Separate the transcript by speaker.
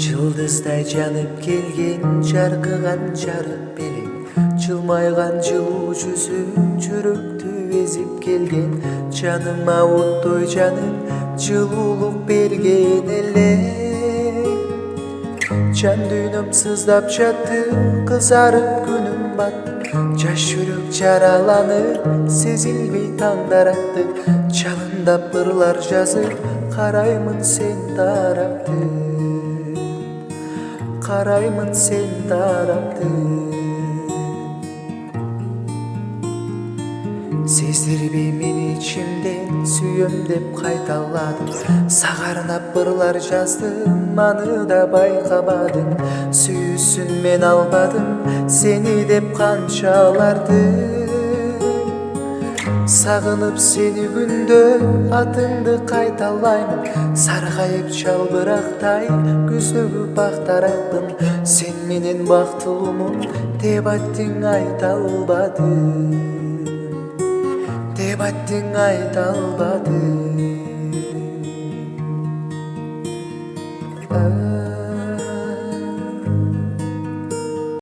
Speaker 1: Жылдыздай жанып келген жарқыған жарық белең, жылмайған жылуу жүзүң жүрөктү эзип келген. Жаныма оттой жаным жылуулук берген эле. Жан дүйнөм сыздап жатты, кызарып күнүм батты. Жаш жүрөк жараланып, сезилбей таңдар атты. Жалындап ырлар жазып, караймын сен тарапты. Караймын сен тарапты. Сездирбей мен ичимден сүйөм деп кайталадым. Сагарнап ырлар жаздым, аны да байкабадым. Сүйүүсүн мен албадым, сени деп канчаларды. Сагынып сени күндө атыңды кайталаймын. Саргайып жалбырактай күздөгү бактаракпын. Сен менен бактылуумун деп аттың айта албадым. Деп аттың айта албадым.